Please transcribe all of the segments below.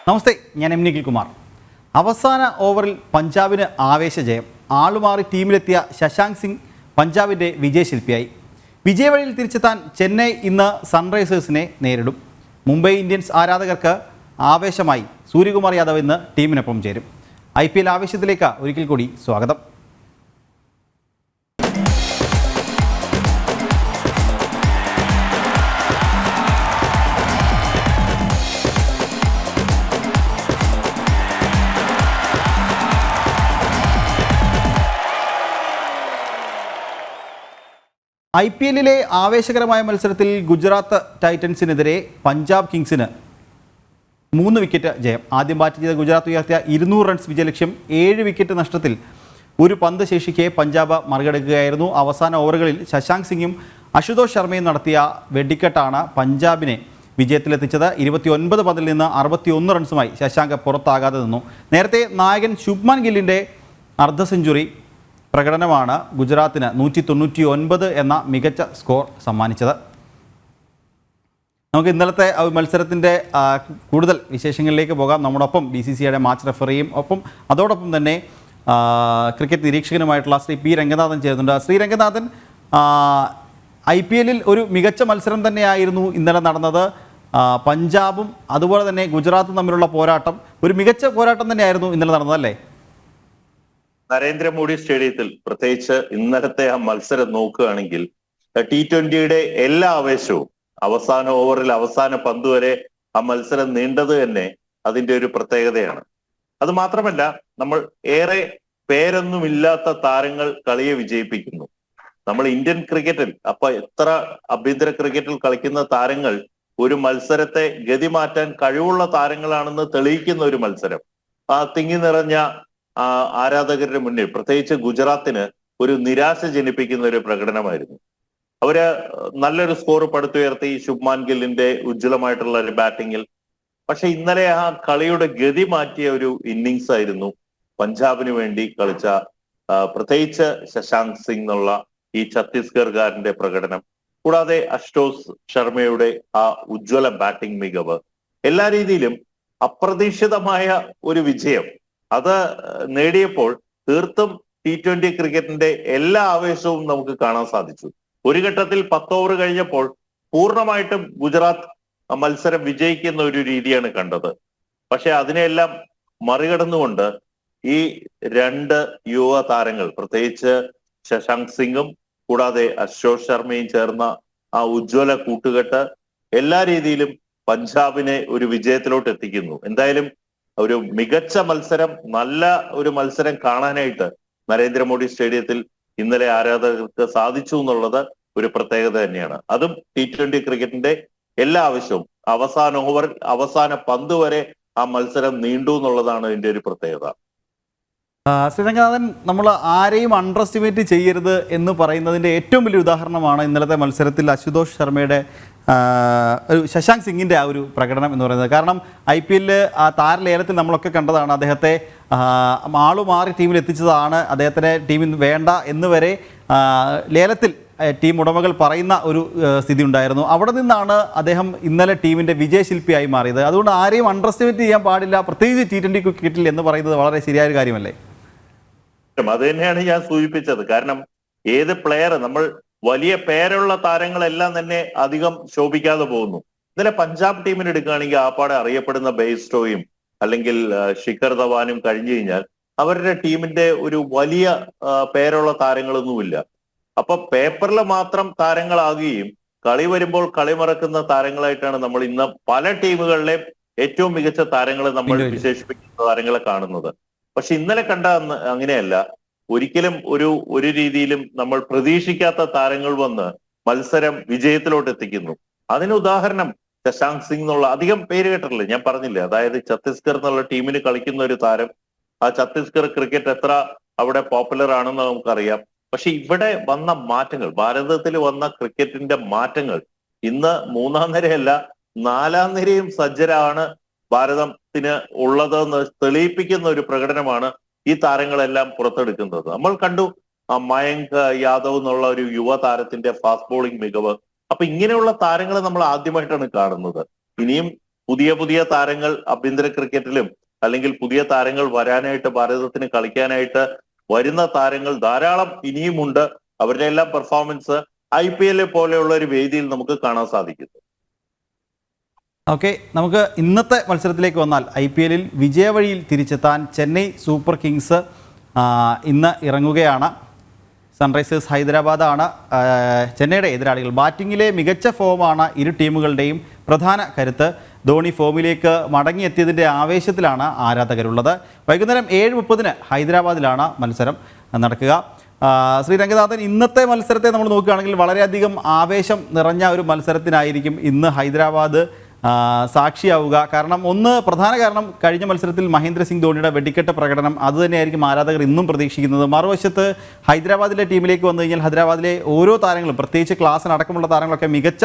നമസ്തേ, ഞാൻ എം നിഖിൽ കുമാർ. അവസാന ഓവറിൽ പഞ്ചാബിന് ആവേശജയം. ആളുമാറി ടീമിലെത്തിയ ശശാങ്ക് സിംഗ് പഞ്ചാബിൻ്റെ വിജയശില്പിയായി. വിജയവഴിയിൽ തിരിച്ചെത്താൻ ചെന്നൈ ഇന്ന് സൺറൈസേഴ്സിനെ നേരിടും. മുംബൈ ഇന്ത്യൻസ് ആരാധകർക്ക് ആവേശമായി സൂര്യകുമാർ യാദവ് ഇന്ന് ടീമിനൊപ്പം ചേരും. IPL ആവേശത്തിലേക്ക് ഒരിക്കൽ കൂടി സ്വാഗതം. IPL ആവേശകരമായ മത്സരത്തിൽ ഗുജറാത്ത് ടൈറ്റൻസിനെതിരെ പഞ്ചാബ് കിങ്സിന് 3 വിക്കറ്റ് ജയം. ആദ്യം ബാറ്റ് ചെയ്ത ഗുജറാത്ത് ഉയർത്തിയ 200 റൺസ് വിജയലക്ഷ്യം 7 വിക്കറ്റ് നഷ്ടത്തിൽ ഒരു പന്ത് ശേഷിക്കെ പഞ്ചാബ് മറികടക്കുകയായിരുന്നു. അവസാന ഓവറുകളിൽ ശശാങ്ക് സിംഗും അശുതോഷ് ശർമ്മയും നടത്തിയ വെടിക്കെട്ടാണ് പഞ്ചാബിനെ വിജയത്തിലെത്തിച്ചത്. 29 പന്തിൽ നിന്ന് 61 റൺസുമായി ശശാങ്ക് പുറത്താകാതെ നിന്നു. നേരത്തെ നായകൻ ശുഭ്മാൻ ഗില്ലിൻ്റെ അർദ്ധ സെഞ്ചുറി പ്രകടനമാണ് ഗുജറാത്തിന് 199 എന്ന മികച്ച സ്കോർ സമ്മാനിച്ചത്. നമുക്ക് ഇന്നലത്തെ മത്സരത്തിൻ്റെ കൂടുതൽ വിശേഷങ്ങളിലേക്ക് പോകാം. നമ്മോടൊപ്പം BCCIയുടെ മാച്ച് റെഫറിയും അതോടൊപ്പം തന്നെ ക്രിക്കറ്റ് നിരീക്ഷകനുമായിട്ടുള്ള ശ്രീ P. രംഗനാഥൻ ചേരുന്നുണ്ട്. ശ്രീ രംഗനാഥൻ, IPL ഒരു മികച്ച മത്സരം തന്നെയായിരുന്നു ഇന്നലെ നടന്നത്. പഞ്ചാബും അതുപോലെ തന്നെ ഗുജറാത്തും തമ്മിലുള്ള പോരാട്ടം ഒരു മികച്ച പോരാട്ടം തന്നെയായിരുന്നു ഇന്നലെ നടന്നതല്ലേ? നരേന്ദ്രമോദി സ്റ്റേഡിയത്തിൽ പ്രത്യേകിച്ച് ഇന്നലത്തെ ആ മത്സരം നോക്കുകയാണെങ്കിൽ T20യുടെ എല്ലാ ആവേശവും അവസാന ഓവറിൽ അവസാന പന്ത് വരെ ആ മത്സരം നീണ്ടത് തന്നെ അതിന്റെ ഒരു പ്രത്യേകതയാണ്. അത് മാത്രമല്ല, നമ്മൾ ഏറെ പേരൊന്നുമില്ലാത്ത താരങ്ങൾ കളിയെ വിജയിപ്പിക്കുന്നു. നമ്മൾ ഇന്ത്യൻ ക്രിക്കറ്റിൽ എത്ര ആഭ്യന്തര ക്രിക്കറ്റിൽ കളിക്കുന്ന താരങ്ങൾ ഒരു മത്സരത്തെ ഗതി മാറ്റാൻ കഴിവുള്ള താരങ്ങളാണെന്ന് തെളിയിക്കുന്ന ഒരു മത്സരം. ആ തിങ്ങി നിറഞ്ഞ ആരാധകരുടെ മുന്നിൽ പ്രത്യേകിച്ച് ഗുജറാത്തിന് ഒരു നിരാശ ജനിപ്പിക്കുന്ന ഒരു പ്രകടനമായിരുന്നു. അവര് നല്ലൊരു സ്കോർ പടുത്തുയർത്തി ശുഭ്മാൻ ഗില്ലിന്റെ ഉജ്ജ്വലമായിട്ടുള്ള ഒരു ബാറ്റിങ്ങിൽ. പക്ഷെ ഇന്നലെ ആ കളിയുടെ ഗതി മാറ്റിയ ഒരു ഇന്നിങ്സ് ആയിരുന്നു പഞ്ചാബിന് വേണ്ടി കളിച്ച പ്രത്യേകിച്ച് ശശാങ്ക് സിംഗ് എന്നുള്ള ഈ ഛത്തീസ്ഗഡ്കാരന്റെ പ്രകടനം. കൂടാതെ അശുതോഷ് ശർമ്മയുടെ ആ ഉജ്ജ്വല ബാറ്റിംഗ് മികവ്, എല്ലാ രീതിയിലും അപ്രതീക്ഷിതമായ ഒരു വിജയം അത് നേടിയപ്പോൾ തീർത്തും T20 ക്രിക്കറ്റിന്റെ എല്ലാ ആവേശവും നമുക്ക് കാണാൻ സാധിച്ചു. ഒരു ഘട്ടത്തിൽ 10 ഓവർ കഴിഞ്ഞപ്പോൾ പൂർണ്ണമായിട്ടും ഗുജറാത്ത് മത്സരം വിജയിക്കുന്ന ഒരു രീതിയാണ് കണ്ടത്. പക്ഷെ അതിനെല്ലാം മറികടന്നുകൊണ്ട് ഈ 2 യുവ താരങ്ങൾ പ്രത്യേകിച്ച് ശശാങ്ക് സിംഗും കൂടാതെ അശുതോഷ് ശർമ്മയും ചേർന്ന ആ ഉജ്ജ്വല കൂട്ടുകെട്ട് എല്ലാ രീതിയിലും പഞ്ചാബിനെ ഒരു വിജയത്തിലോട്ട് എത്തിക്കുന്നു. എന്തായാലും ഒരു മികച്ച മത്സരം, നല്ല ഒരു മത്സരം കാണാനായിട്ട് നരേന്ദ്രമോദി സ്റ്റേഡിയത്തിൽ ഇന്നലെ ആരാധകർക്ക് സാധിച്ചു എന്നുള്ളത് ഒരു പ്രത്യേകത തന്നെയാണ്. അതും T20 ക്രിക്കറ്റിന്റെ എല്ലാ ആവശ്യവും അവസാന ഓവറിൽ അവസാന പന്ത് വരെ ആ മത്സരം നീണ്ടു എന്നുള്ളതാണ് ഇതിന്റെ ഒരു പ്രത്യേകത. ശ്രീരംഗനാഥൻ, നമ്മൾ ആരെയും അണ്ടർ എസ്റ്റിമേറ്റ് ചെയ്യരുത് എന്ന് പറയുന്നതിൻ്റെ ഏറ്റവും വലിയ ഉദാഹരണമാണ് ഇന്നലത്തെ മത്സരത്തിൽ അശുതോഷ് ശർമ്മയുടെ ശശാങ്ക് സിംഗിൻ്റെ ആ ഒരു പ്രകടനം എന്ന് പറയുന്നത്. കാരണം IPL താരലേലത്തിൽ നമ്മളൊക്കെ കണ്ടതാണ്. അദ്ദേഹത്തെ ആളുമാറി ടീമിൽ എത്തിച്ചതാണ്, അദ്ദേഹത്തിൻ്റെ ടീമിൽ വേണ്ട എന്ന് വരെ ലേലത്തിൽ ടീം ഉടമകൾ പറയുന്ന ഒരു സ്ഥിതി ഉണ്ടായിരുന്നു. അവിടെ നിന്നാണ് അദ്ദേഹം ഇന്നലെ ടീമിൻ്റെ വിജയശില്പിയായി മാറിയത്. അതുകൊണ്ട് ആരെയും അണ്ടർ എസ്റ്റിമേറ്റ് ചെയ്യാൻ പാടില്ല, പ്രത്യേകിച്ച് T20 ക്രിക്കറ്റിൽ എന്ന് പറയുന്നത് വളരെ ശരിയായ കാര്യമല്ലേ? അത് തന്നെയാണ് ഞാൻ സൂചിപ്പിച്ചത്. കാരണം ഏത് പ്ലെയർ, നമ്മൾ വലിയ പേരുള്ള താരങ്ങളെല്ലാം തന്നെ അധികം ശോഭിക്കാതെ പോകുന്നു. ഇന്നലെ പഞ്ചാബ് ടീമിന് എടുക്കുകയാണെങ്കിൽ ആപ്പാടെ അറിയപ്പെടുന്ന ബെയ്സ്റ്റോയും അല്ലെങ്കിൽ ശിഖർ ധവാനും കഴിഞ്ഞു കഴിഞ്ഞാൽ അവരുടെ ടീമിന്റെ ഒരു വലിയ പേരുള്ള താരങ്ങളൊന്നുമില്ല. അപ്പൊ പേപ്പറിൽ മാത്രം താരങ്ങളാകുകയും കളി വരുമ്പോൾ കളി മറക്കുന്ന താരങ്ങളായിട്ടാണ് നമ്മൾ ഇന്ന് പല ടീമുകളിലെയും ഏറ്റവും മികച്ച താരങ്ങളെ നമ്മൾ വിശേഷിപ്പിക്കുന്ന താരങ്ങളെ കാണുന്നത്. പക്ഷെ ഇന്നലെ കണ്ട അങ്ങനെയല്ല. ഒരിക്കലും ഒരു രീതിയിലും നമ്മൾ പ്രതീക്ഷിക്കാത്ത താരങ്ങൾ വന്ന് മത്സരം വിജയത്തിലോട്ട് എത്തിക്കുന്നു. അതിന് ഉദാഹരണം ശശാങ്ക് സിംഗ് എന്നുള്ള, അധികം പേര് കേട്ടിട്ടില്ല, ഞാൻ പറഞ്ഞില്ലേ, അതായത് ഛത്തീസ്ഗഡ് എന്നുള്ള ടീമിന് കളിക്കുന്ന ഒരു താരം. ആ ഛത്തീസ്ഗഡ് ക്രിക്കറ്റ് എത്ര അവിടെ പോപ്പുലർ ആണെന്ന് നമുക്കറിയാം. പക്ഷെ ഇവിടെ വന്ന മാറ്റങ്ങൾ, ഭാരതത്തിൽ വന്ന ക്രിക്കറ്റിന്റെ മാറ്റങ്ങൾ, ഇന്ന് 3ാം നിരയല്ല 4ാം നിരയും സജ്ജരാണ് ഭാരതത്തിന് ഉള്ളതെന്ന് തെളിയിപ്പിക്കുന്ന ഒരു പ്രകടനമാണ് ഈ താരങ്ങളെല്ലാം പുറത്തെടുക്കുന്നത്. നമ്മൾ കണ്ടു മയങ്ക് യാദവ് എന്നുള്ള ഒരു യുവ താരത്തിന്റെ ഫാസ്റ്റ് ബോളിംഗ് മികവ്. അപ്പൊ ഇങ്ങനെയുള്ള താരങ്ങളെ നമ്മൾ ആദ്യമായിട്ടാണ് കാണുന്നത്. ഇനിയും പുതിയ പുതിയ താരങ്ങൾ ആഭ്യന്തര ക്രിക്കറ്റിലും അല്ലെങ്കിൽ പുതിയ താരങ്ങൾ വരാനായിട്ട് ഭാരതത്തിന് കളിക്കാനായിട്ട് വരുന്ന താരങ്ങൾ ധാരാളം ഇനിയുമുണ്ട്. അവരുടെ എല്ലാം പെർഫോമൻസ് IPL പോലെയുള്ള ഒരു വേദിയിൽ നമുക്ക് കാണാൻ സാധിക്കുന്നു. ഓക്കെ, നമുക്ക് ഇന്നത്തെ മത്സരത്തിലേക്ക് വന്നാൽ IPL വിജയവഴിയിൽ തിരിച്ചെത്താൻ ചെന്നൈ സൂപ്പർ കിങ്സ് ഇന്ന് ഇറങ്ങുകയാണ്. സൺറൈസേഴ്സ് ഹൈദരാബാദാണ് ചെന്നൈയുടെ എതിരാളികൾ. ബാറ്റിങ്ങിലെ മികച്ച ഫോമാണ് ഇരു ടീമുകളുടെയും പ്രധാന കരുത്ത്. ധോണി ഫോമിലേക്ക് മടങ്ങിയെത്തിയതിൻ്റെ ആവേശത്തിലാണ് ആരാധകരുള്ളത്. വൈകുന്നേരം 7:30 ഹൈദരാബാദിലാണ് മത്സരം നടക്കുക. ശ്രീ രംഗനാഥൻ, ഇന്നത്തെ മത്സരത്തെ നമ്മൾ നോക്കുകയാണെങ്കിൽ വളരെയധികം ആവേശം നിറഞ്ഞ ഒരു മത്സരത്തിനായിരിക്കും ഇന്ന് ഹൈദരാബാദ് സാക്ഷിയാവുക. കാരണം പ്രധാന കാരണം കഴിഞ്ഞ മത്സരത്തിൽ മഹേന്ദ്ര സിംഗ് ധോണിയുടെ വെടിക്കെട്ട് പ്രകടനം അതുതന്നെയായിരിക്കും ആരാധകർ ഇന്നും പ്രതീക്ഷിക്കുന്നത്. മറുവശത്ത് ഹൈദരാബാദിലെ ടീമിലേക്ക് വന്നു കഴിഞ്ഞാൽ ഹൈദരാബാദിലെ ഓരോ താരങ്ങളും, പ്രത്യേകിച്ച് ക്ലാസ്സിന് അടക്കമുള്ള താരങ്ങളൊക്കെ മികച്ച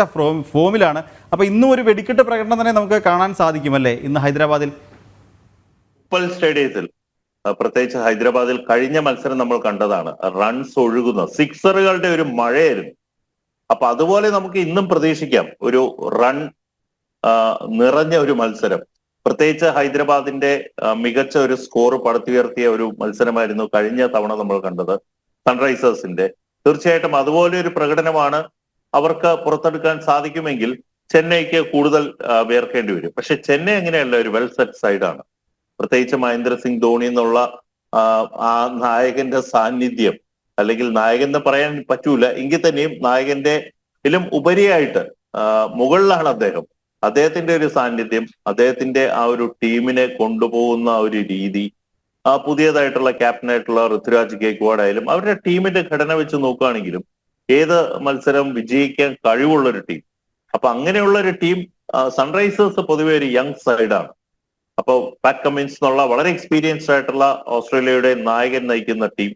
ഫോമിലാണ്. അപ്പോൾ ഇന്നും ഒരു വെടിക്കെട്ട് പ്രകടനം തന്നെ നമുക്ക് കാണാൻ സാധിക്കുമല്ലേ ഇന്ന് ഹൈദരാബാദിൽ? ഉപ്പൽ സ്റ്റേഡിയത്തിൽ, പ്രത്യേകിച്ച് ഹൈദരാബാദിൽ കഴിഞ്ഞ മത്സരം നമ്മൾ കണ്ടതാണ്. റൺസ് ഒഴുകുന്ന സിക്സറുകളുടെ ഒരു മഴയായിരുന്നു. അപ്പൊ അതുപോലെ നമുക്ക് ഇന്നും പ്രതീക്ഷിക്കാം ഒരു റൺ നിറഞ്ഞ ഒരു മത്സരം. പ്രത്യേകിച്ച് ഹൈദരാബാദിന്റെ മികച്ച ഒരു സ്കോർ പടുത്തുയർത്തിയ ഒരു മത്സരമായിരുന്നു കഴിഞ്ഞ തവണ നമ്മൾ കണ്ടത് സൺറൈസേഴ്സിന്റെ. തീർച്ചയായിട്ടും അതുപോലെ ഒരു പ്രകടനമാണ് അവർക്ക് പുറത്തെടുക്കാൻ സാധിക്കുമെങ്കിൽ ചെന്നൈക്ക് കൂടുതൽ വേർക്കേണ്ടി വരും. പക്ഷെ ചെന്നൈ അങ്ങനെയല്ല, ഒരു വെൽ സെറ്റ് സൈഡാണ്. പ്രത്യേകിച്ച് മഹേന്ദ്ര സിംഗ് ധോണി എന്നുള്ള ആ നായകന്റെ സാന്നിധ്യം, അല്ലെങ്കിൽ നായകൻ എന്ന് പറയാൻ പറ്റൂല എങ്കിൽ തന്നെയും നായകന്റെ ഉപരിയായിട്ട് മുകളിലാണ് അദ്ദേഹം. അദ്ദേഹത്തിന്റെ ഒരു സാന്നിധ്യം, അദ്ദേഹത്തിന്റെ ആ ഒരു ടീമിനെ കൊണ്ടുപോകുന്ന ഒരു രീതി, ആ പുതിയതായിട്ടുള്ള ക്യാപ്റ്റനായിട്ടുള്ള ഋതുരാജ് ഗേക്വാഡ് ആയാലും അവരുടെ ടീമിന്റെ ഘടന വെച്ച് നോക്കുകയാണെങ്കിലും ഏത് മത്സരം വിജയിക്കാൻ കഴിവുള്ള ഒരു ടീം. അപ്പൊ അങ്ങനെയുള്ള ഒരു ടീം സൺറൈസേഴ്സ് പൊതുവെ ഒരു യങ് സൈഡാണ്. അപ്പോൾ പാറ്റ് കമ്മിൻസ് എന്നുള്ള വളരെ എക്സ്പീരിയൻസ്ഡ് ആയിട്ടുള്ള ഓസ്ട്രേലിയയുടെ നായകൻ നയിക്കുന്ന ടീം.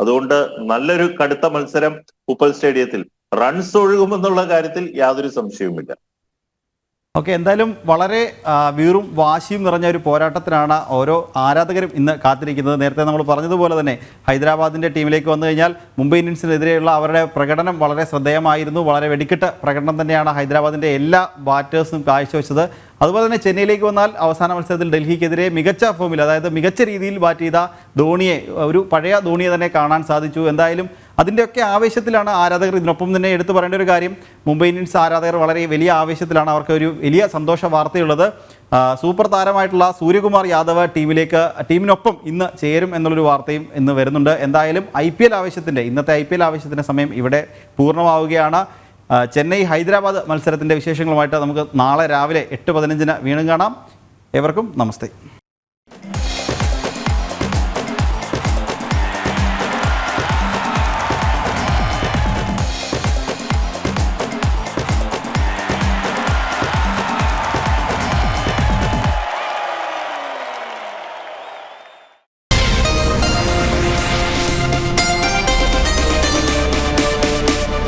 അതുകൊണ്ട് നല്ലൊരു കടുത്ത മത്സരം ഉപ്പൽ സ്റ്റേഡിയത്തിൽ. റൺസ് ഒഴുകുമെന്നുള്ള കാര്യത്തിൽ യാതൊരു സംശയവുമില്ല. ഓക്കെ, എന്തായാലും വളരെ വീറും വാശിയും നിറഞ്ഞ ഒരു പോരാട്ടത്തിനാണ് ഓരോ ആരാധകരും ഇന്ന് കാത്തിരിക്കുന്നത്. നേരത്തെ നമ്മൾ പറഞ്ഞതുപോലെ തന്നെ ഹൈദരാബാദിൻ്റെ ടീമിലേക്ക് വന്നു കഴിഞ്ഞാൽ മുംബൈ ഇന്ത്യൻസിനെതിരെയുള്ള അവരുടെ പ്രകടനം വളരെ ശ്രദ്ധേയമായിരുന്നു. വളരെ വെടിക്കെട്ട് പ്രകടനം തന്നെയാണ് ഹൈദരാബാദിൻ്റെ എല്ലാ ബാറ്റേഴ്സും കാഴ്ചവെച്ചത്. അതുപോലെ തന്നെ ചെന്നൈയിലേക്ക് വന്നാൽ അവസാന മത്സരത്തിൽ ഡൽഹിക്കെതിരെ മികച്ച ഫോമിൽ, അതായത് മികച്ച രീതിയിൽ ബാറ്റ് ചെയ്ത ധോണിയെ, ഒരു പഴയ ധോണിയെ തന്നെ കാണാൻ സാധിച്ചു. എന്തായാലും അതിൻ്റെയൊക്കെ ആവേശത്തിലാണ് ആരാധകർ. ഇതിനൊപ്പം തന്നെ എടുത്തു പറയേണ്ട ഒരു കാര്യം, മുംബൈ ഇന്ത്യൻസ് ആരാധകർ വളരെ വലിയ ആവേശത്തിലാണ്. അവർക്ക് ഒരു വലിയ സന്തോഷ വാർത്തയുള്ളത്. സൂപ്പർ താരമായിട്ടുള്ള സൂര്യകുമാർ യാദവ് ടീമിനൊപ്പം ഇന്ന് ചേരും എന്നുള്ളൊരു വാർത്തയും ഇന്ന് വരുന്നുണ്ട്. എന്തായാലും ഇന്നത്തെ IPL ആവേശത്തിൻ്റെ സമയം ഇവിടെ പൂർണ്ണമാവുകയാണ്. ചെന്നൈ ഹൈദരാബാദ് മത്സരത്തിൻ്റെ വിശേഷങ്ങളുമായിട്ട് നമുക്ക് നാളെ രാവിലെ 8:15 വീണ്ടും കാണാം. ഏവർക്കും നമസ്തേ.